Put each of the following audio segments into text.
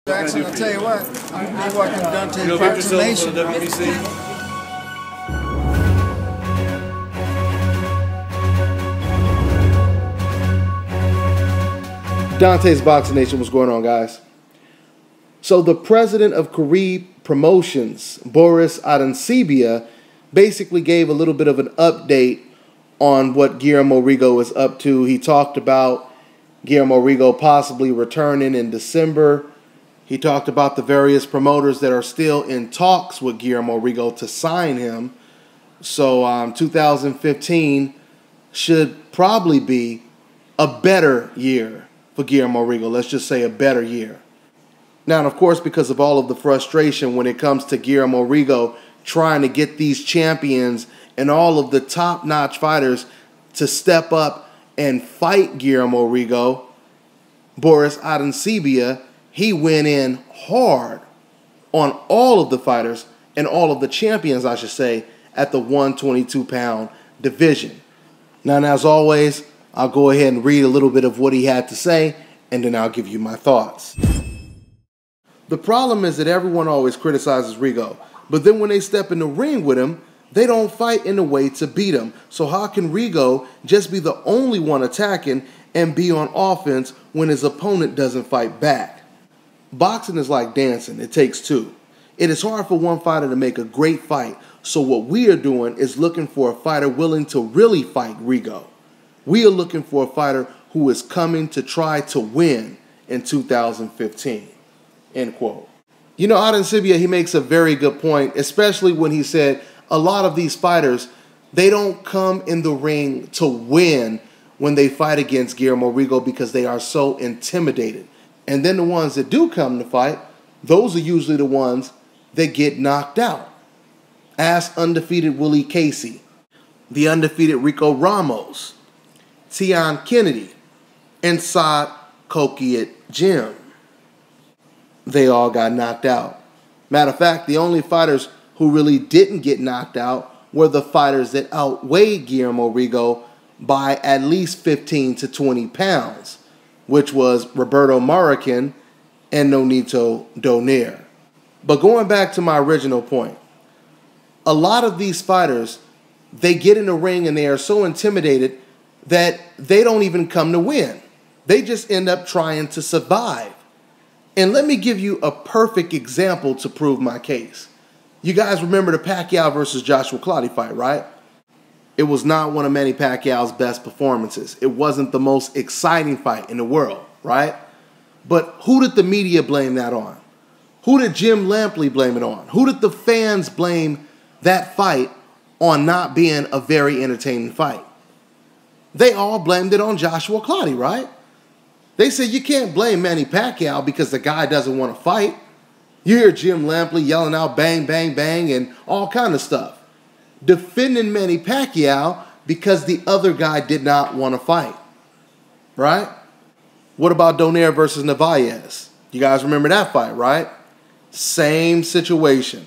Jackson, I'll tell you what, they working Dante's You'll get yourself approximation. for the WBC. Dante's Boxing Nation, what's going on, guys? So the president of Cruz Promotions, Boris Adencibia, basically gave a little bit of an update on what Guillermo Rigo is up to. He talked about Guillermo Rigo possibly returning in December. He talked about the various promoters that are still in talks with Guillermo Rigo to sign him. So 2015 should probably be a better year for Guillermo Rigo. Let's just say a better year. Now, and of course, because of all of the frustration when it comes to Guillermo Rigo trying to get these champions and all of the top-notch fighters to step up and fight Guillermo Rigo, Boris Adencibia, he went in hard on all of the fighters and all of the champions, I should say, at the 122-pound division. Now, and as always, I'll go ahead and read a little bit of what he had to say, and then I'll give you my thoughts. The problem is that everyone always criticizes Rigo, but then when they step in the ring with him, they don't fight in a way to beat him. So how can Rigo just be the only one attacking and be on offense when his opponent doesn't fight back? Boxing is like dancing. It takes two. It is hard for one fighter to make a great fight, so what we are doing is looking for a fighter willing to really fight Rigo. We are looking for a fighter who is coming to try to win in 2015. End quote. You know, Adencibia, he makes a very good point, especially when he said a lot of these fighters, they don't come in the ring to win when they fight against Guillermo Rigo because they are so intimidated. And then the ones that do come to fight, those are usually the ones that get knocked out. Ask undefeated Willie Casey, the undefeated Rico Ramos, Tion Kennedy, and Saad Kokiet Jim. They all got knocked out. Matter of fact, the only fighters who really didn't get knocked out were the fighters that outweighed Guillermo Rigo by at least 15 to 20 pounds, which was Roberto Marroquin and Nonito Donaire. But going back to my original point, a lot of these fighters, they get in the ring and they are so intimidated that they don't even come to win. They just end up trying to survive. And let me give you a perfect example to prove my case. You guys remember the Pacquiao versus Joshua Clottey fight, right? It was not one of Manny Pacquiao's best performances. It wasn't the most exciting fight in the world, right? But who did the media blame that on? Who did Jim Lampley blame it on? Who did the fans blame that fight on not being a very entertaining fight? They all blamed it on Joshua Clottey, right? They said you can't blame Manny Pacquiao because the guy doesn't want to fight. You hear Jim Lampley yelling out bang, bang, bang, and all kind of stuff, defending Manny Pacquiao because the other guy did not want to fight, right? What about Donaire versus Narvaez? You guys remember that fight, right? Same situation.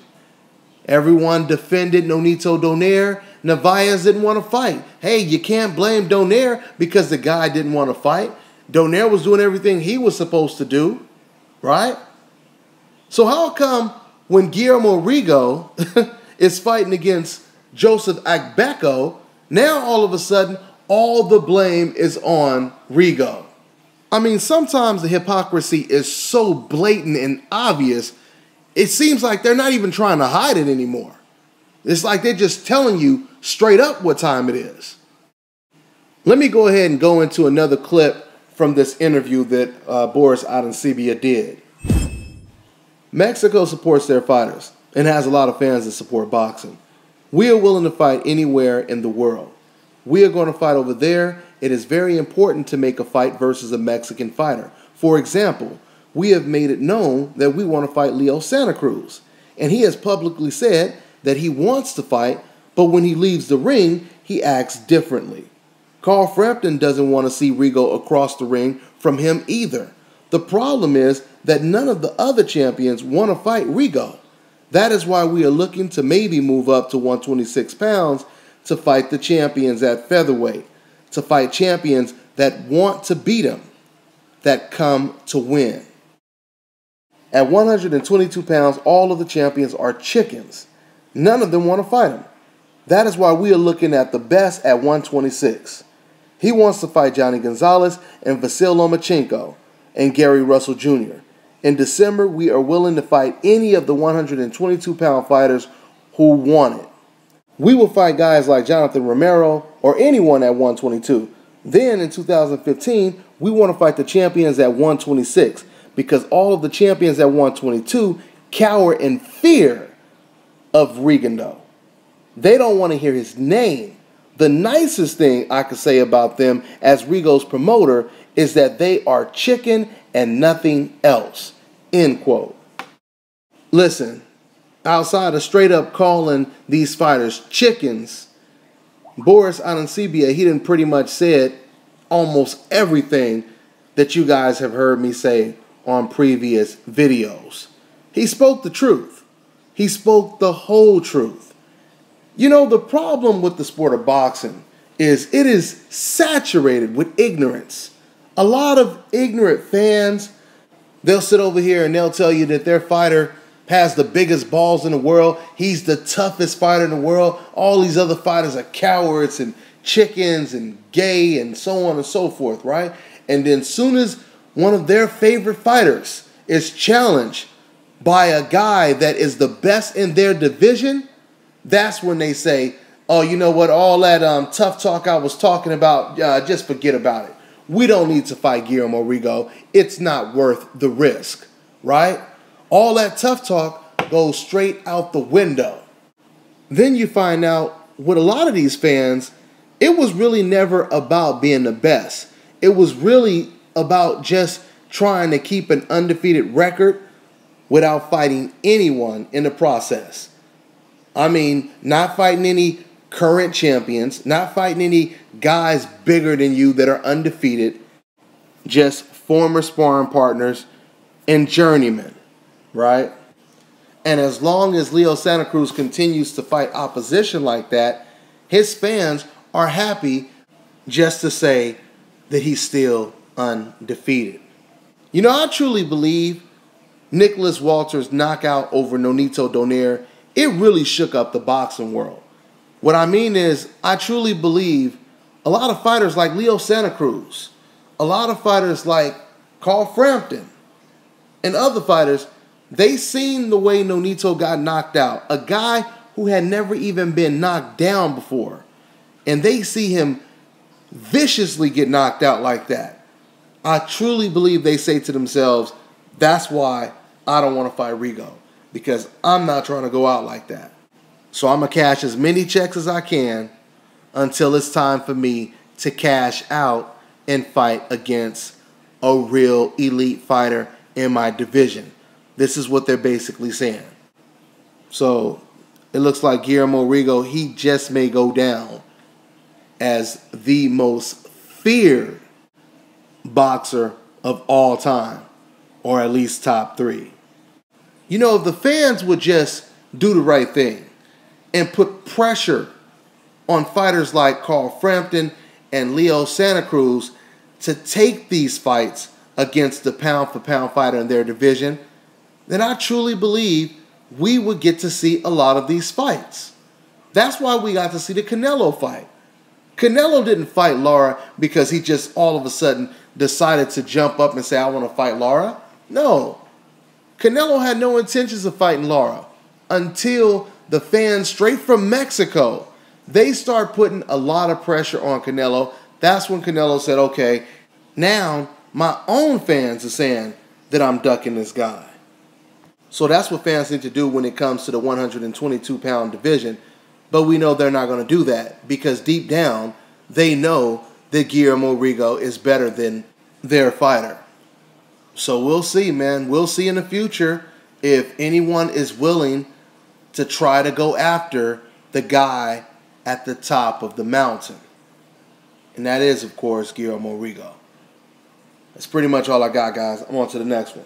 Everyone defended Nonito Donaire. Narvaez didn't want to fight. Hey, you can't blame Donaire because the guy didn't want to fight. Donaire was doing everything he was supposed to do, right? So how come when Guillermo Rigo is fighting against Joseph Agbeko, now all of a sudden all the blame is on Rigo? I mean, sometimes the hypocrisy is so blatant and obvious, it seems like they're not even trying to hide it anymore. It's like they're just telling you straight up what time it is. Let me go ahead and go into another clip from this interview that Boris Adencibia did. Mexico supports their fighters and has a lot of fans that support boxing. We are willing to fight anywhere in the world. We are going to fight over there. It is very important to make a fight versus a Mexican fighter. For example, we have made it known that we want to fight Leo Santa Cruz, and he has publicly said that he wants to fight, but when he leaves the ring, he acts differently. Carl Frampton doesn't want to see Rigo across the ring from him either. The problem is that none of the other champions want to fight Rigo. That is why we are looking to maybe move up to 126 pounds to fight the champions at featherweight, to fight champions that want to beat him, that come to win. At 122 pounds, all of the champions are chickens. None of them want to fight him. That is why we are looking at the best at 126. He wants to fight Johnny Gonzalez and Vasyl Lomachenko and Gary Russell Jr. In December, we are willing to fight any of the 122-pound fighters who want it. We will fight guys like Jonathan Romero or anyone at 122. Then in 2015, we want to fight the champions at 126 because all of the champions at 122 cower in fear of Rigondeaux. They don't want to hear his name. The nicest thing I could say about them as Rigo's promoter is that they are chicken and nothing else. End quote. Listen, outside of straight up calling these fighters chickens, Boris Adencibia, he done pretty much said almost everything that you guys have heard me say on previous videos. He spoke the truth. He spoke the whole truth. You know, the problem with the sport of boxing is it is saturated with ignorance. A lot of ignorant fans, they'll sit over here and they'll tell you that their fighter has the biggest balls in the world. He's the toughest fighter in the world. All these other fighters are cowards and chickens and gay and so on and so forth, right? And then soon as one of their favorite fighters is challenged by a guy that is the best in their division, that's when they say, oh, you know what, all that tough talk I was talking about, just forget about it. We don't need to fight Guillermo Rigo. It's not worth the risk, right? All that tough talk goes straight out the window. Then you find out with a lot of these fans, it was really never about being the best. It was really about just trying to keep an undefeated record without fighting anyone in the process. I mean, not fighting any current champions, not fighting any guys bigger than you that are undefeated, just former sparring partners and journeymen, right? And as long as Leo Santa Cruz continues to fight opposition like that, his fans are happy just to say that he's still undefeated. You know, I truly believe Nicholas Walter's knockout over Nonito Donaire, it really shook up the boxing world. What I mean is, I truly believe a lot of fighters like Leo Santa Cruz, a lot of fighters like Carl Frampton, and other fighters, they seen the way Nonito got knocked out. A guy who had never even been knocked down before. And they see him viciously get knocked out like that. I truly believe they say to themselves, that's why I don't want to fight Rigo. Because I'm not trying to go out like that. So I'm going to cash as many checks as I can until it's time for me to cash out and fight against a real elite fighter in my division. This is what they're basically saying. So it looks like Guillermo Rigo, he just may go down as the most feared boxer of all time, or at least top 3. You know, if the fans would just do the right thing and put pressure on fighters like Carl Frampton and Leo Santa Cruz to take these fights against the pound-for-pound fighter in their division, then I truly believe we would get to see a lot of these fights. That's why we got to see the Canelo fight. Canelo didn't fight Lara because he just all of a sudden decided to jump up and say, I want to fight Lara. No. Canelo had no intentions of fighting Lara until the fans straight from Mexico, they start putting a lot of pressure on Canelo. That's when Canelo said, okay, now my own fans are saying that I'm ducking this guy. So that's what fans need to do when it comes to the 122-pound division. But we know they're not going to do that because deep down, they know that Guillermo Rigo is better than their fighter. So we'll see, man. We'll see in the future if anyone is willing to try to go after the guy at the top of the mountain. And that is, of course, Guillermo Rigo. That's pretty much all I got, guys. I'm on to the next one.